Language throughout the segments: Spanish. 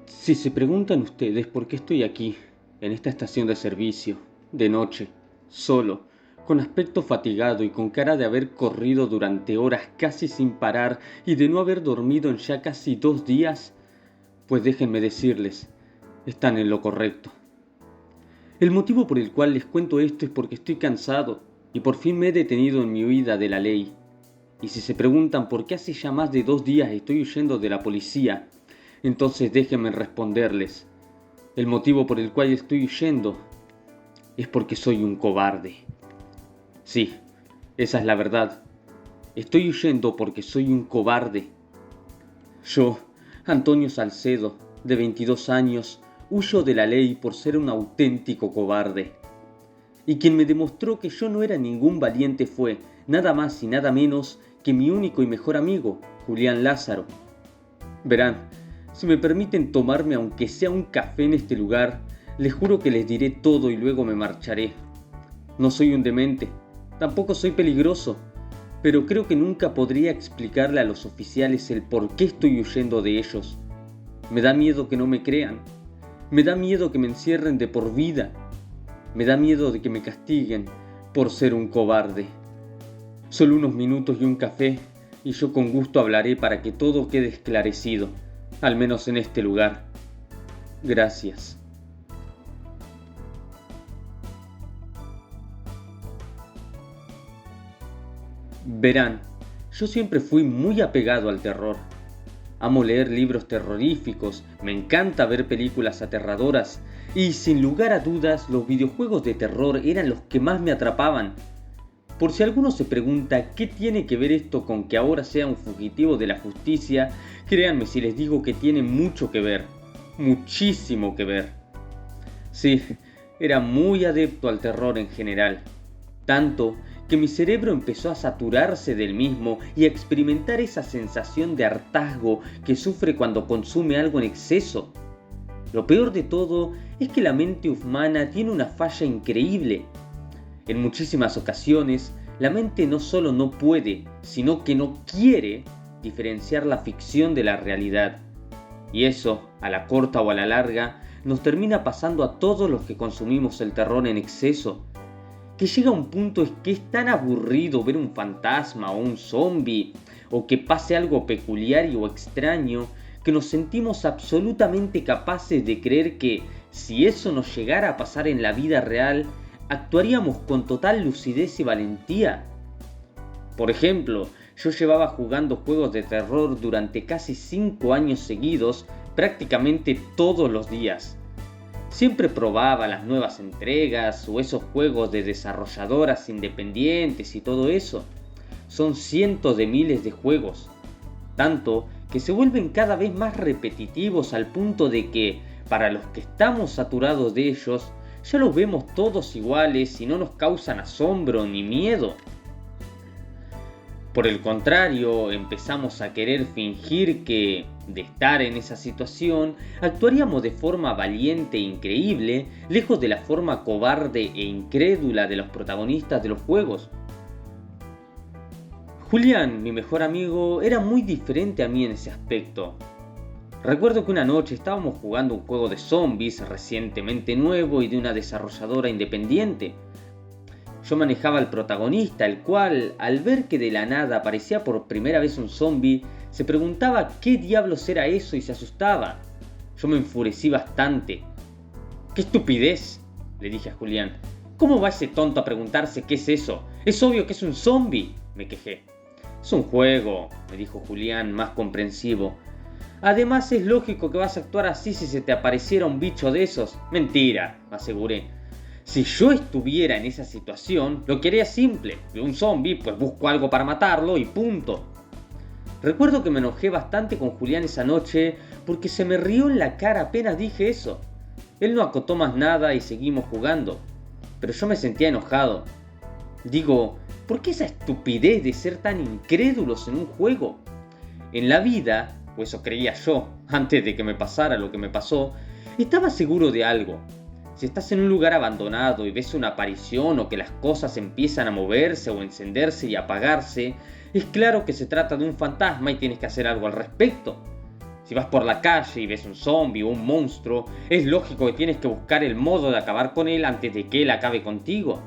Si se preguntan ustedes por qué estoy aquí, en esta estación de servicio, de noche, solo, con aspecto fatigado y con cara de haber corrido durante horas casi sin parar y de no haber dormido en ya casi 2 días, pues déjenme decirles, están en lo correcto. El motivo por el cual les cuento esto es porque estoy cansado y por fin me he detenido en mi huida de la ley. Y si se preguntan por qué hace ya más de 2 días estoy huyendo de la policía, entonces déjenme responderles. El motivo por el cual estoy huyendo es porque soy un cobarde. Sí, esa es la verdad. Estoy huyendo porque soy un cobarde. Yo, Antonio Salcedo, de 22 años, huyo de la ley por ser un auténtico cobarde. Y quien me demostró que yo no era ningún valiente fue, nada más y nada menos, que mi único y mejor amigo, Julián Lázaro. Verán, si me permiten tomarme aunque sea un café en este lugar, les juro que les diré todo y luego me marcharé. No soy un demente, tampoco soy peligroso, pero creo que nunca podría explicarle a los oficiales el por qué estoy huyendo de ellos. Me da miedo que no me crean, me da miedo que me encierren de por vida, me da miedo de que me castiguen por ser un cobarde. Solo unos minutos y un café, y yo con gusto hablaré para que todo quede esclarecido, al menos en este lugar. Gracias. Verán, yo siempre fui muy apegado al terror. Amo leer libros terroríficos, me encanta ver películas aterradoras y sin lugar a dudas los videojuegos de terror eran los que más me atrapaban. Por si alguno se pregunta qué tiene que ver esto con que ahora sea un fugitivo de la justicia, créanme si les digo que tiene mucho que ver, muchísimo que ver. Sí, era muy adepto al terror en general, tanto que mi cerebro empezó a saturarse del mismo y a experimentar esa sensación de hartazgo que sufre cuando consume algo en exceso. Lo peor de todo es que la mente humana tiene una falla increíble. En muchísimas ocasiones, la mente no solo no puede, sino que no quiere diferenciar la ficción de la realidad. Y eso, a la corta o a la larga, nos termina pasando a todos los que consumimos el terror en exceso. Que llega a un punto es que es tan aburrido ver un fantasma o un zombie, o que pase algo peculiar o extraño, que nos sentimos absolutamente capaces de creer que, si eso nos llegara a pasar en la vida real, actuaríamos con total lucidez y valentía. Por ejemplo, yo llevaba jugando juegos de terror durante casi 5 años seguidos, prácticamente todos los días. Siempre probaba las nuevas entregas o esos juegos de desarrolladoras independientes y todo eso. Son cientos de miles de juegos, tanto que se vuelven cada vez más repetitivos al punto de que, para los que estamos saturados de ellos, ya los vemos todos iguales y no nos causan asombro ni miedo. Por el contrario, empezamos a querer fingir que, de estar en esa situación, actuaríamos de forma valiente e increíble, lejos de la forma cobarde e incrédula de los protagonistas de los juegos. Julián, mi mejor amigo, era muy diferente a mí en ese aspecto. Recuerdo que una noche estábamos jugando un juego de zombies recientemente nuevo y de una desarrolladora independiente. Yo manejaba al protagonista, el cual, al ver que de la nada aparecía por primera vez un zombie, se preguntaba qué diablos era eso y se asustaba. Yo me enfurecí bastante. ¡Qué estupidez!, le dije a Julián. ¿Cómo va ese tonto a preguntarse qué es eso? Es obvio que es un zombie, me quejé. Es un juego, me dijo Julián, más comprensivo. Además es lógico que vas a actuar así si se te apareciera un bicho de esos. Mentira, aseguré. Si yo estuviera en esa situación, lo que haría es simple. Veo un zombie, pues busco algo para matarlo y punto. Recuerdo que me enojé bastante con Julián esa noche porque se me rió en la cara apenas dije eso. Él no acotó más nada y seguimos jugando. Pero yo me sentía enojado. Digo, ¿por qué esa estupidez de ser tan incrédulos en un juego? En la vida, o eso creía yo, antes de que me pasara lo que me pasó, estaba seguro de algo. Si estás en un lugar abandonado y ves una aparición o que las cosas empiezan a moverse o encenderse y apagarse, es claro que se trata de un fantasma y tienes que hacer algo al respecto. Si vas por la calle y ves un zombie o un monstruo, es lógico que tienes que buscar el modo de acabar con él antes de que él acabe contigo.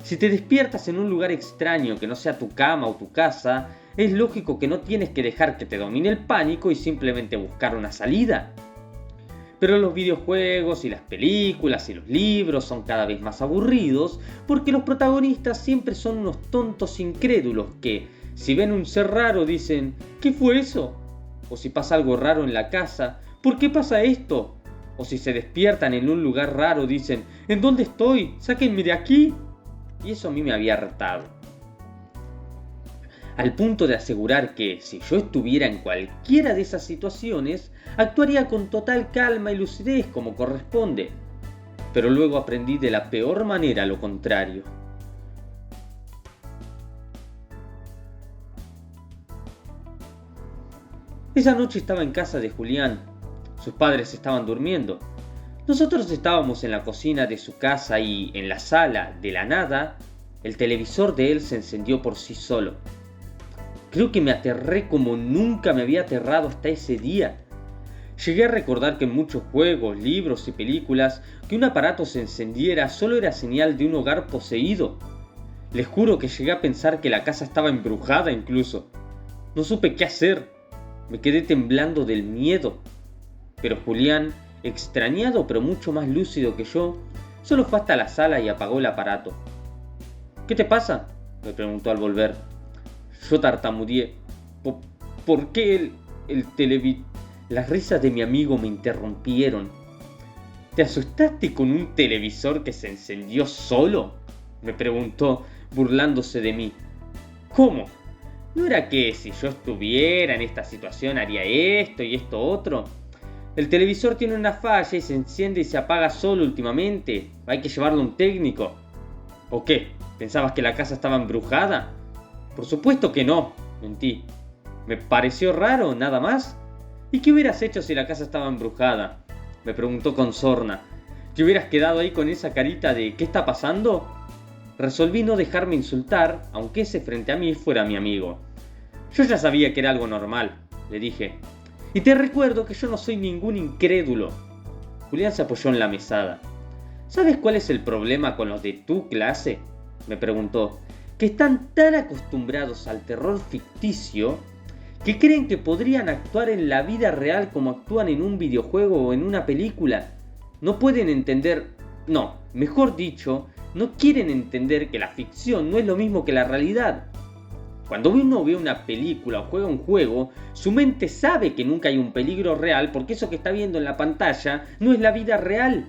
Si te despiertas en un lugar extraño que no sea tu cama o tu casa, es lógico que no tienes que dejar que te domine el pánico y simplemente buscar una salida. Pero los videojuegos y las películas y los libros son cada vez más aburridos porque los protagonistas siempre son unos tontos incrédulos que, si ven un ser raro, dicen ¿qué fue eso? O si pasa algo raro en la casa, ¿por qué pasa esto? O si se despiertan en un lugar raro, dicen ¿en dónde estoy? ¡Sáquenme de aquí! Y eso a mí me había hartado. Al punto de asegurar que, si yo estuviera en cualquiera de esas situaciones, actuaría con total calma y lucidez como corresponde. Pero luego aprendí de la peor manera lo contrario. Esa noche estaba en casa de Julián. Sus padres estaban durmiendo. Nosotros estábamos en la cocina de su casa y, en la sala, de la nada, el televisor de él se encendió por sí solo. Creo que me aterré como nunca me había aterrado hasta ese día. Llegué a recordar que en muchos juegos, libros y películas, que un aparato se encendiera solo era señal de un hogar poseído. Les juro que llegué a pensar que la casa estaba embrujada incluso. No supe qué hacer. Me quedé temblando del miedo. Pero Julián, extrañado pero mucho más lúcido que yo, solo fue hasta la sala y apagó el aparato. ¿Qué te pasa?, me preguntó al volver. Yo tartamudeé. ¿Por qué el televisor? Las risas de mi amigo me interrumpieron. ¿Te asustaste con un televisor que se encendió solo?, me preguntó, burlándose de mí. ¿Cómo? ¿No era que si yo estuviera en esta situación haría esto y esto otro? El televisor tiene una falla y se enciende y se apaga solo últimamente. Hay que llevarlo a un técnico. ¿O qué? ¿Pensabas que la casa estaba embrujada? Por supuesto que no, mentí. Me pareció raro, nada más. ¿Y qué hubieras hecho si la casa estaba embrujada?, me preguntó con sorna. ¿Te hubieras quedado ahí con esa carita de ¿qué está pasando? Resolví no dejarme insultar, aunque ese frente a mí fuera mi amigo. Yo ya sabía que era algo normal, le dije. Y te recuerdo que yo no soy ningún incrédulo. Julián se apoyó en la mesada. ¿Sabes cuál es el problema con los de tu clase?, me preguntó. Que están tan acostumbrados al terror ficticio que creen que podrían actuar en la vida real como actúan en un videojuego o en una película. No pueden entender, no, mejor dicho, no quieren entender que la ficción no es lo mismo que la realidad. Cuando uno ve una película o juega un juego, su mente sabe que nunca hay un peligro real porque eso que está viendo en la pantalla no es la vida real.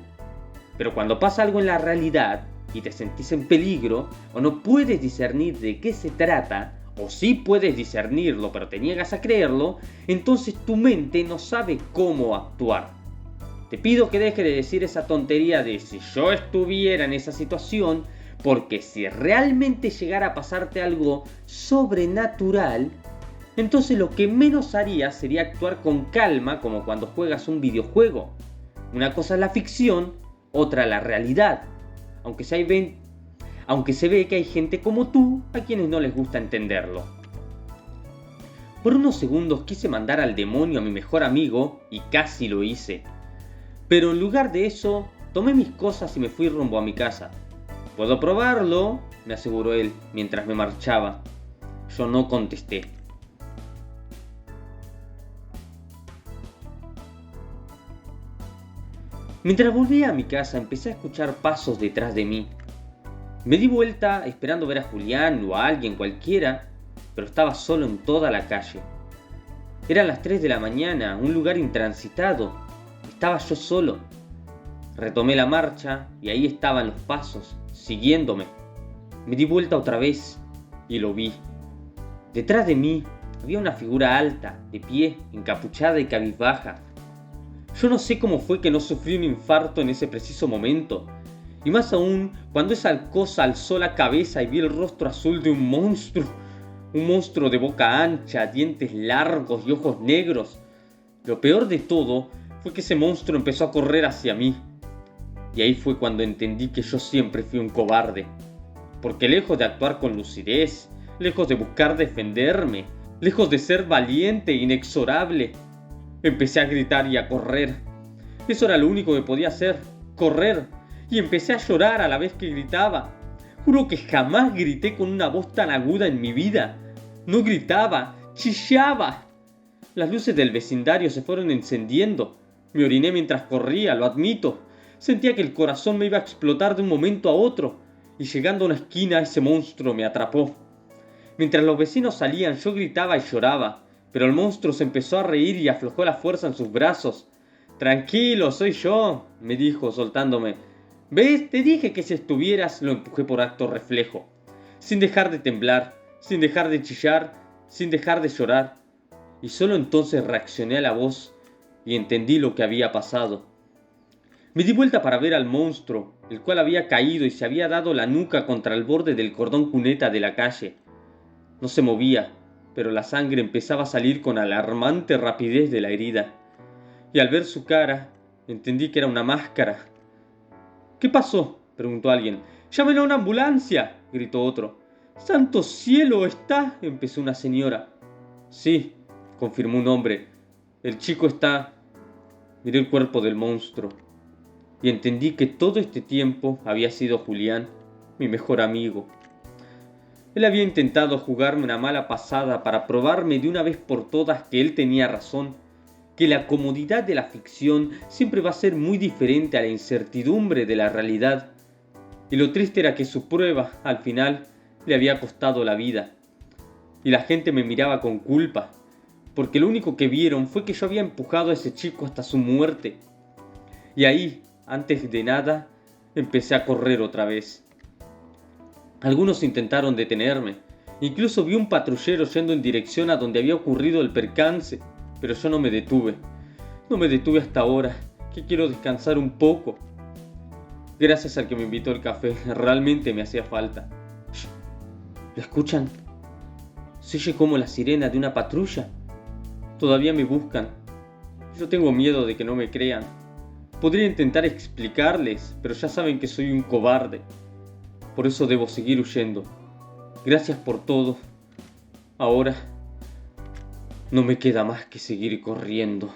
Pero cuando pasa algo en la realidad y te sentís en peligro o no puedes discernir de qué se trata, o sí puedes discernirlo pero te niegas a creerlo, entonces tu mente no sabe cómo actuar. Te pido que dejes de decir esa tontería de si yo estuviera en esa situación, porque si realmente llegara a pasarte algo sobrenatural, entonces lo que menos harías sería actuar con calma como cuando juegas un videojuego. Una cosa es la ficción, otra la realidad. Aunque se ve que hay gente como tú a quienes no les gusta entenderlo. Por unos segundos quise mandar al demonio a mi mejor amigo y casi lo hice. Pero en lugar de eso, tomé mis cosas y me fui rumbo a mi casa. ¿Puedo probarlo?, me aseguró él mientras me marchaba. Yo no contesté. Mientras volvía a mi casa empecé a escuchar pasos detrás de mí. Me di vuelta esperando ver a Julián o a alguien cualquiera, pero estaba solo en toda la calle. Eran las 3 de la mañana, un lugar intransitado. Estaba yo solo. Retomé la marcha y ahí estaban los pasos, siguiéndome. Me di vuelta otra vez y lo vi. Detrás de mí había una figura alta, de pie, encapuchada y cabizbaja. Yo no sé cómo fue que no sufrí un infarto en ese preciso momento. Y más aún cuando esa cosa alzó la cabeza y vi el rostro azul de un monstruo. Un monstruo de boca ancha, dientes largos y ojos negros. Lo peor de todo fue que ese monstruo empezó a correr hacia mí. Y ahí fue cuando entendí que yo siempre fui un cobarde. Porque lejos de actuar con lucidez, lejos de buscar defenderme, lejos de ser valiente e inexorable, Empecé a gritar y a correr. Eso era lo único que podía hacer, correr. Y empecé a llorar a la vez que gritaba. Juro que jamás grité con una voz tan aguda en mi vida. No gritaba, chillaba. Las luces del vecindario se fueron encendiendo. Me oriné mientras corría, lo admito. Sentía que el corazón me iba a explotar de un momento a otro. Y llegando a una esquina, ese monstruo me atrapó. Mientras los vecinos salían, yo gritaba y lloraba. Pero el monstruo se empezó a reír y aflojó la fuerza en sus brazos. Tranquilo, soy yo, me dijo, soltándome. ¿Ves? Te dije que si estuvieras, lo empujé por acto reflejo. Sin dejar de temblar, sin dejar de chillar, sin dejar de llorar. Y solo entonces reaccioné a la voz y entendí lo que había pasado. Me di vuelta para ver al monstruo, el cual había caído y se había dado la nuca contra el borde del cordón cuneta de la calle. No se movía, pero la sangre empezaba a salir con alarmante rapidez de la herida. Y al ver su cara, entendí que era una máscara. ¿Qué pasó?, preguntó alguien. ¡Llamen a una ambulancia!, gritó otro. ¡Santo cielo! ¿Está?, empezó una señora. Sí, confirmó un hombre. El chico está... Miré el cuerpo del monstruo y entendí que todo este tiempo había sido Julián, mi mejor amigo. Él había intentado jugarme una mala pasada para probarme de una vez por todas que él tenía razón, que la comodidad de la ficción siempre va a ser muy diferente a la incertidumbre de la realidad. Y lo triste era que su prueba, al final, le había costado la vida. Y la gente me miraba con culpa, porque lo único que vieron fue que yo había empujado a ese chico hasta su muerte. Y ahí, antes de nada, empecé a correr otra vez. Algunos intentaron detenerme. Incluso vi un patrullero yendo en dirección a donde había ocurrido el percance, pero yo no me detuve. No me detuve hasta ahora, que quiero descansar un poco. Gracias al que me invitó el café, realmente me hacía falta. Shh. ¿Lo escuchan? Se oye como la sirena de una patrulla. Todavía me buscan. Yo tengo miedo de que no me crean. Podría intentar explicarles, pero ya saben que soy un cobarde. Por eso debo seguir huyendo. Gracias por todo. Ahora no me queda más que seguir corriendo.